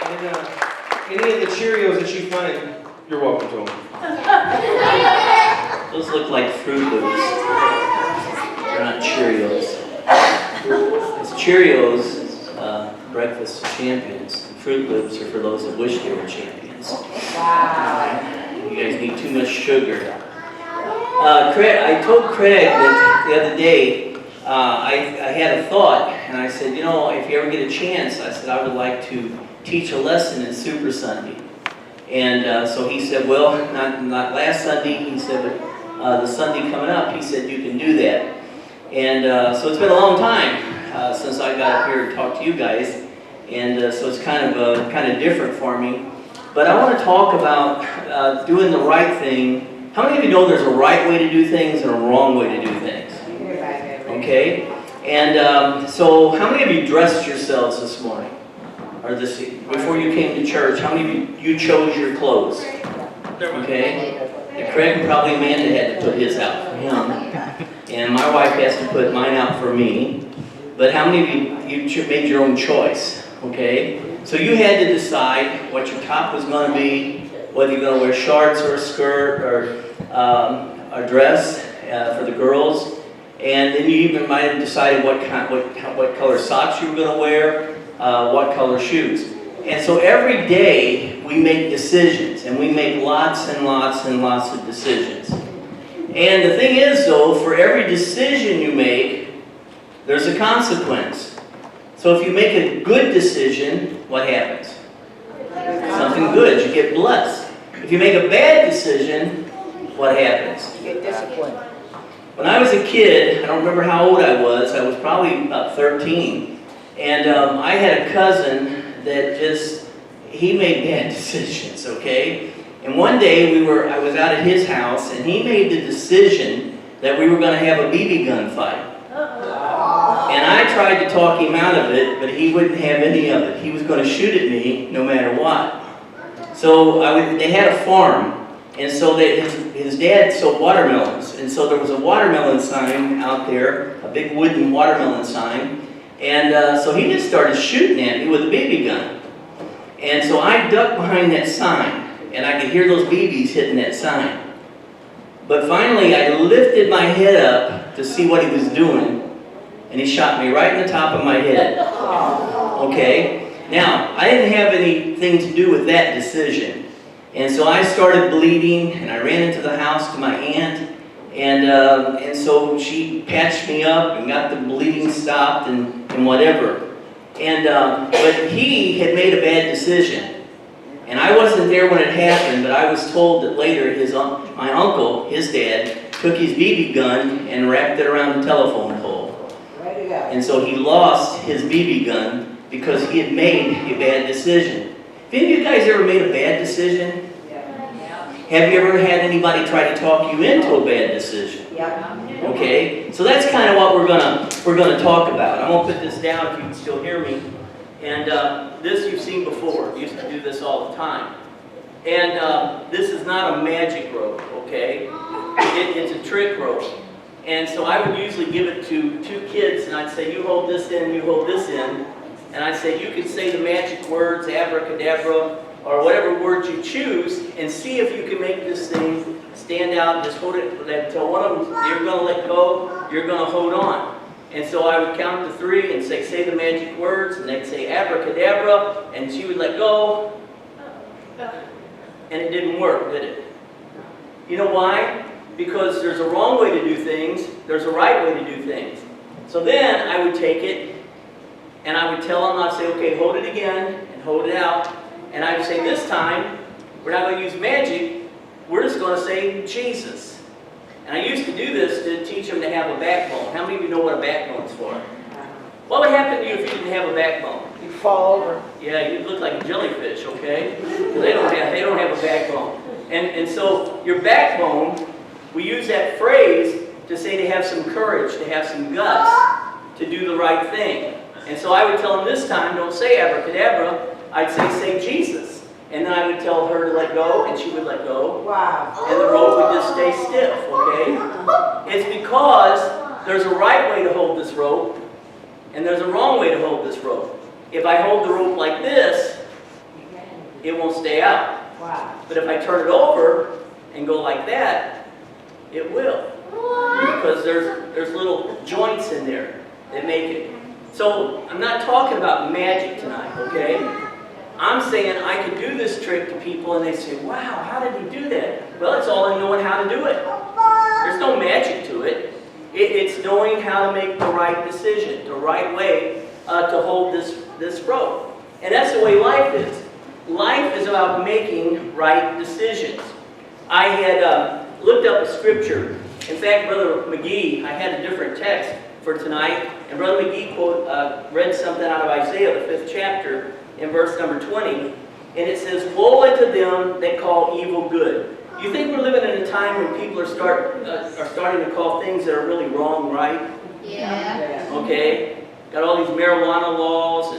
Any of the Cheerios that you find, you're welcome to them. Those look like Fruit Loops. They're not Cheerios. It's Cheerios is breakfast champions. Fruit Loops are for those that wish they were champions. Wow. You guys need too much sugar. I told Craig that the other day, I had a thought, and I said, you know, if you ever get a chance, I said, I would like to teach a lesson in Super Sunday. And so he said, well, not last Sunday, he said, but the Sunday coming up, he said, you can do that. And so it's been a long time since I got up here to talk to you guys, and so it's kind of different for me. But I want to talk about doing the right thing. How many of you know there's a right way to do things and a wrong way to do things? Okay? And so how many of you dressed yourselves this morning? Or before you came to church, how many of you chose your clothes? Okay? And Craig and probably Amanda had to put his out for him. And my wife has to put mine out for me. But how many of you made your own choice? Okay? So you had to decide what your top was going to be, whether you're going to wear shorts or a skirt or a dress for the girls. And then you even might have decided what color socks you were going to wear, what color shoes. And so every day we make decisions, and we make lots and lots and lots of decisions. And the thing is, though, for every decision you make, there's a consequence. So if you make a good decision, what happens? Something good. You get blessed. If you make a bad decision, what happens? You get disciplined. When I was a kid, I don't remember how old I was probably about 13. And I had a cousin that he made bad decisions, okay? And one day I was out at his house, and he made the decision that we were going to have a BB gun fight. And I tried to talk him out of it, but he wouldn't have any of it. He was going to shoot at me no matter what. So they had a farm, and so his dad sold watermelons. And so there was a watermelon sign out there, a big wooden watermelon sign. And so he just started shooting at me with a BB gun. And so I ducked behind that sign, and I could hear those BBs hitting that sign. But finally, I lifted my head up to see what he was doing, and he shot me right in the top of my head. Okay? Now, I didn't have anything to do with that decision. And so I started bleeding, and I ran into the house to my aunt, and so she patched me up and got the bleeding stopped and whatever. But he had made a bad decision. And I wasn't there when it happened, but I was told that later my uncle, his dad, took his BB gun and wrapped it around the telephone pole. And so he lost his BB gun because he had made a bad decision. Have any of you guys ever made a bad decision? Have you ever had anybody try to talk you into a bad decision? Okay, so that's kind of what we're gonna talk about. I'm gonna put this down if you can still hear me. And this you've seen before. We used to do this all the time. And this is not a magic rope, okay? It's a trick rope. And so I would usually give it to two kids, and I'd say, you hold this in, you hold this in. And I'd say, you can say the magic words, abracadabra, or whatever words you choose, and see if you can make this thing stand out. Just hold it until one of them, you're going to let go, you're going to hold on. And so I would count to 3 and say the magic words, and they'd say abracadabra, and she would let go. And it didn't work, did it? You know why? Because there's a wrong way to do things, there's a right way to do things. So then I would take it, and I would tell them, I'd say, okay, hold it again, and hold it out. And I would say, this time, we're not going to use magic, we're just going to say Jesus. And I used to do this to teach them to have a backbone. How many of you know what a backbone is for? What would happen to you if you didn't have a backbone? You fall over. Yeah, you'd look like a jellyfish, okay? They don't have a backbone. And so your backbone, we use that phrase to say to have some courage, to have some guts, to do the right thing. And so I would tell them this time, don't say abracadabra, I'd say Jesus. And then I would tell her to let go, and she would let go. Wow. And the rope would just stay stiff, okay? It's because there's a right way to hold this rope, and there's a wrong way to hold this rope. If I hold the rope like this, it won't stay out. Wow. But if I turn it over and go like that, it will. Because there's little joints in there that make it. So I'm not talking about magic tonight, okay? I'm saying I could do this trick to people and they say, wow, how did he do that? Well, it's all in knowing how to do it. There's no magic to it. It's knowing how to make the right decision, the right way to hold this rope. And that's the way life is. Life is about making right decisions. I had looked up a scripture. In fact, Brother McGee, I had a different text for tonight, and Brother McGee read something out of Isaiah, the 5th chapter, in verse number 20, and it says, "Woe unto them that call evil good." You think we're living in a time when people are starting to call things that are really wrong right? Yeah. Okay? Got all these marijuana laws,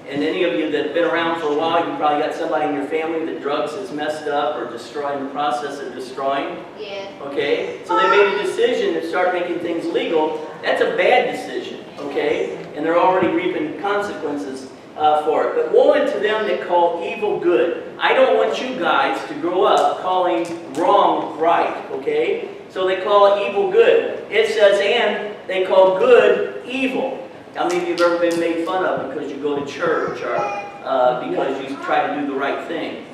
and any of you that have been around for a while, you probably got somebody in your family that drugs has messed up or destroyed in the process of destroying. Yeah. Okay? So they made a decision to start making things legal. That's a bad decision, okay? And they're already reaping consequences for it. But woe unto them that call evil good. I don't want you guys to grow up calling wrong right, okay? So they call evil good. It says, and they call good evil. How many of you have ever been made fun of because you go to church or because you try to do the right thing?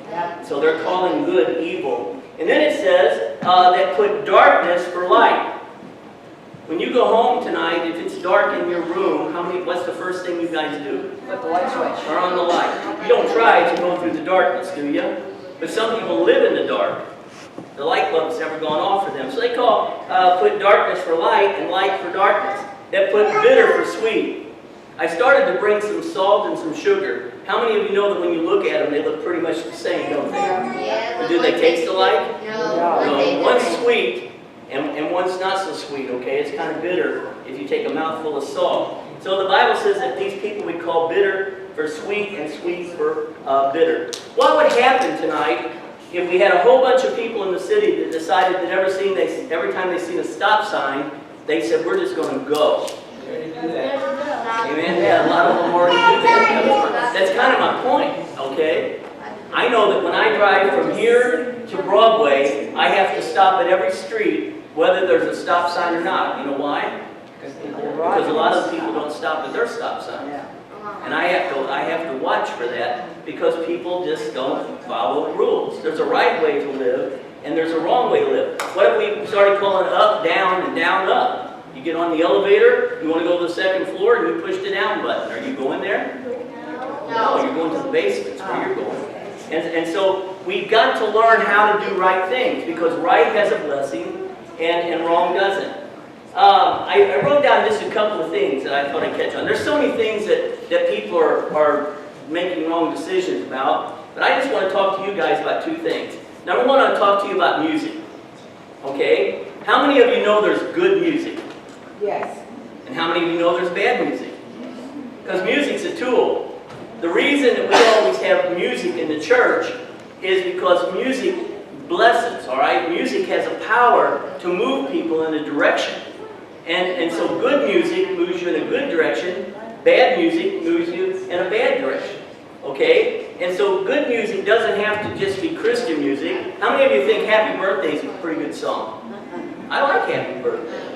So they're calling good evil. And then it says that put darkness for light. When you go home tonight, if it's dark in your room, what's the first thing you guys do? Put the light switch. Turn on the light. You don't try to go through the darkness, do you? But some people live in the dark. The light bulb's never gone off for them. So they call put darkness for light and light for darkness. That put bitter for sweet. I started to bring some salt and some sugar. How many of you know that when you look at them, they look pretty much the same, don't they? Yeah. But do they taste alike? No. No. One's sweet and one's not so sweet, okay? It's kind of bitter if you take a mouthful of salt. So the Bible says that these people we call bitter for sweet and sweet for bitter. What would happen tonight if we had a whole bunch of people in the city that decided that every time they seen a stop sign, they said, we're just going to go? Amen? Yeah, a lot of them already do that. That's kind of my point, okay? I know that when I drive from here to Broadway, I have to stop at every street, whether there's a stop sign or not. You know why? Because a lot of people don't stop at their stop sign. And I have to watch for that because people just don't follow the rules. There's a right way to live, and there's a wrong way to live. What if we started calling up, down, and down, up? You get on the elevator, you want to go to the second floor, and you push the down button. Are you going there? No, you're going to the basement. That's where you're going. And so we've got to learn how to do right things because right has a blessing and wrong doesn't. I wrote down just a couple of things that I thought I'd catch on. There's so many things that people are making wrong decisions about, but I just want to talk to you guys about two things. Number one, I want to talk to you about music. Okay? How many of you know there's good music? Yes. And how many of you know there's bad music? Because music's a tool. The reason that we always have music in the church is because music blesses, all right? Music has a power to move people in a direction. And so good music moves you in a good direction. Bad music moves you in a bad direction. Okay? And so good music doesn't have to just be Christian music. How many of you think Happy Birthday is a pretty good song? I like Happy Birthday.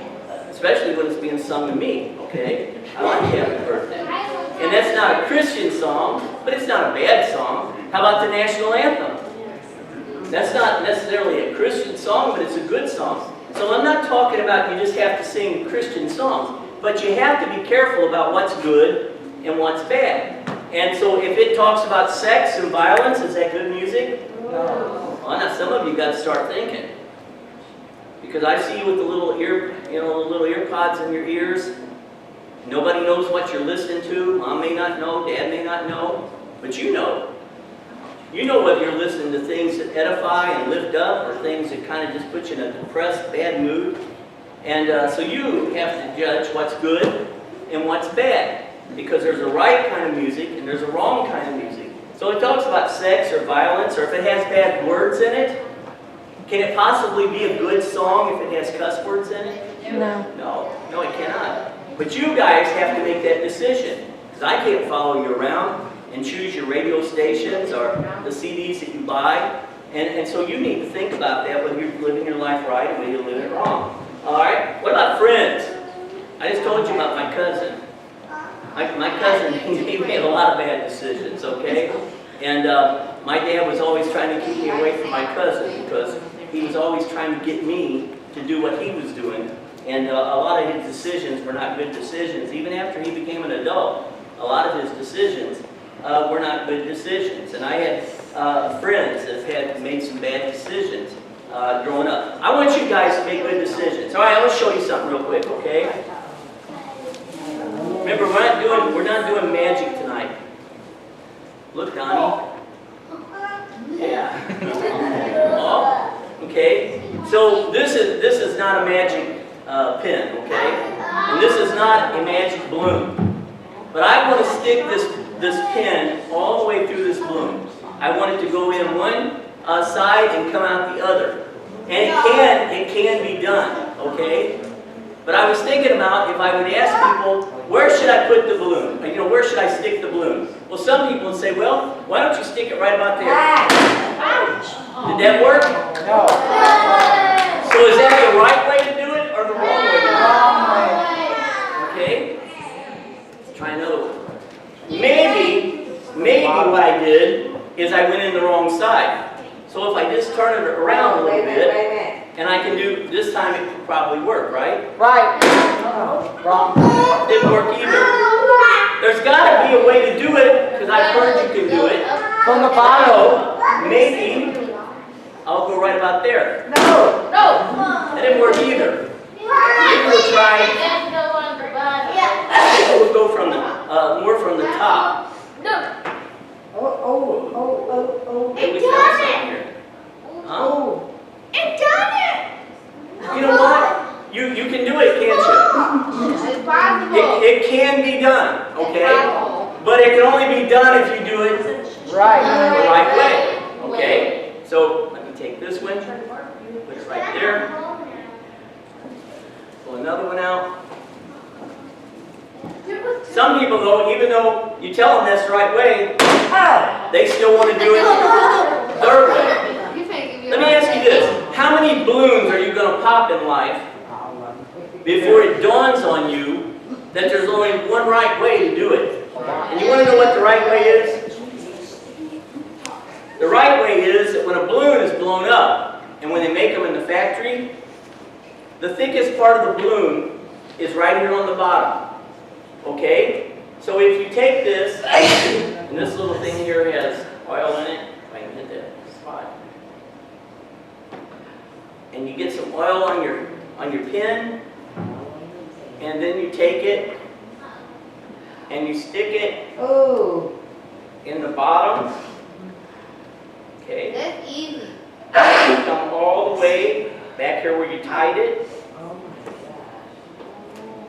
Especially when it's being sung to me, okay? I like Happy Birthday. And that's not a Christian song, but it's not a bad song. How about the national anthem? That's not necessarily a Christian song, but it's a good song. So I'm not talking about you just have to sing Christian songs, but you have to be careful about what's good and what's bad. And so if it talks about sex and violence, is that good music? No. Well, now some of you got to start thinking. Because I see you with the little ear pods in your ears. Nobody knows what you're listening to. Mom may not know, Dad may not know, but you know. You know whether you're listening to things that edify and lift up or things that kind of just put you in a depressed, bad mood. And so you have to judge what's good and what's bad. Because there's a right kind of music and there's a wrong kind of music. So it talks about sex or violence, or if it has bad words in it. Can it possibly be a good song if it has cuss words in it? No, it cannot. But you guys have to make that decision. Because I can't follow you around. and choose your radio stations or the CDs that you buy. And so you need to think about that, whether you're living your life right or whether you're living it wrong. All right? What about friends? I just told you about my cousin. My cousin, he made a lot of bad decisions, okay? And my dad was always trying to keep me away from my cousin because he was always trying to get me to do what he was doing. And a lot of his decisions were not good decisions. Even after he became an adult, a lot of his decisions were not good decisions. And I had friends that had made some bad decisions growing up. I want you guys to make good decisions. All right, let's show you something real quick, okay? Remember, we're not doing magic tonight. Look, Donnie. Yeah. Oh, okay. So this is not a magic pen, okay? And this is not a magic balloon. But I want to stick this pen all the way through this balloon. I want it to go in one side and come out the other. And it can be done, okay? But I was thinking about if I would ask people, where should I put the balloon? You know, where should I stick the balloon? Well, some people would say, well, why don't you stick it right about there? Did that work? No. So is that the right way to do it or the wrong way to do it? Okay? Let's try another one. Maybe what I did is I went in the wrong side. So if I just turn it around a little bit, and I can do, this time it could probably work, right? Right. Wrong. Didn't work either. There's got to be a way to do it, because I've heard you can do it. From the bottom. So maybe I'll go right about there. No. That didn't work either. Maybe we'll try, we'll go from the, more from the top. Maybe we try something here. Huh? You know what? You can do it, can't you? It can be done, okay? But it can only be done if you do it the Right. right way, okay? So let me take this one, put it right there. Pull another one out. Some people, though, even though you tell them that's the right way, they still want to do it their way. Let me ask you this. How many balloons are you going to pop in life before it dawns on you that there's only one right way to do it? And you want to know what the right way is? The right way is that when a balloon is blown up, and when they make them in the factory, the thickest part of the balloon is right here on the bottom. Okay? So if you take this, and this little thing here has oil in it, if I can hit that spot, and you get some oil on your pen, and then you take it and you stick it in the bottom. Okay. That's easy. You come all the way back here where you tied it.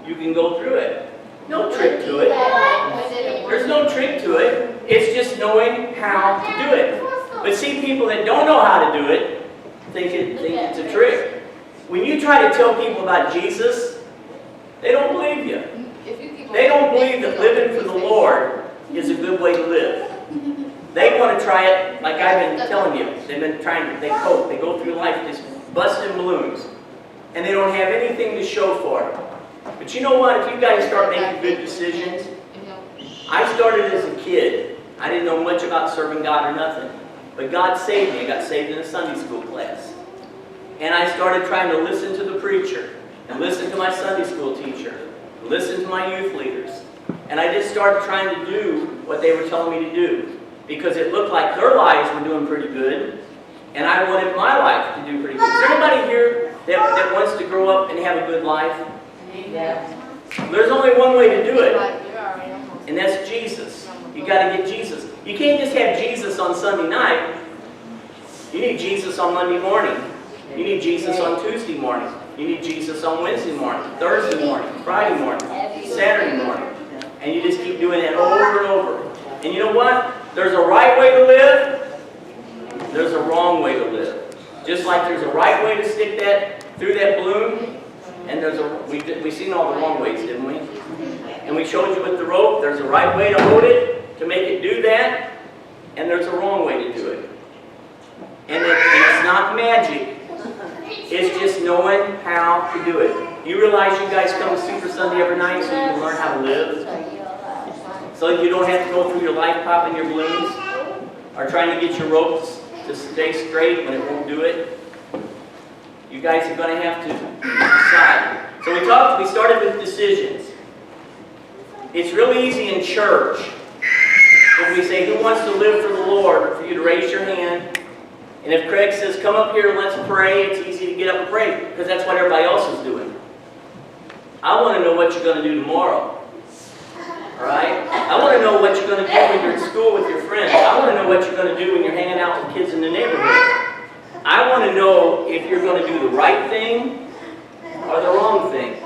You can go through it. No trick to it. There's no trick to it. It's just knowing how to do it. But see, people that don't know how to do it think it's a trick. When you try to tell people about Jesus, they don't believe you. They don't believe that living for the Lord is a good way to live. They want to try it like I've been telling you. They've been trying to, they go through life just busting balloons. And they don't have anything to show for it. But you know what? If you guys start making good decisions, I started as a kid. I didn't know much about serving God or nothing. But God saved me. I got saved in a Sunday school class. And I started trying to listen to the preacher, and listen to my Sunday school teacher, and listen to my youth leaders. And I just started trying to do what they were telling me to do. Because it looked like their lives were doing pretty good, and I wanted my life to do pretty good. Is there anybody here that wants to grow up and have a good life? Yeah. There's only one way to do it, and that's Jesus. You got to get Jesus. You can't just have Jesus on Sunday night. You need Jesus on Monday morning. You need Jesus on Tuesday morning. You need Jesus on Wednesday morning, Thursday morning, Friday morning, Saturday morning. And you just keep doing that over and over. And you know what? There's a right way to live. There's a wrong way to live. Just like there's a right way to stick that through that balloon. And we've seen all the wrong ways, didn't we? And we showed you with the rope, there's a right way to hold it, to make it do that, and there's a wrong way to do it. And it's not magic. It's just knowing how to do it. You realize you guys come to Super Sunday every night so you can learn how to live? So you don't have to go through your life popping your balloons or trying to get your ropes to stay straight when it won't do it. You guys are going to have to decide. So we started with decisions. It's really easy in church if we say, who wants to live for the Lord, for you to raise your hand. And if Craig says, come up here and let's pray, it's easy to get up and pray because that's what everybody else is doing. I want to know what you're going to do tomorrow. All right? I want to know what you're going to do when you're at school with your friends. I want to know what you're going to do when you're hanging out with kids in the neighborhood. I want to know if you're going to do the right thing or the wrong thing.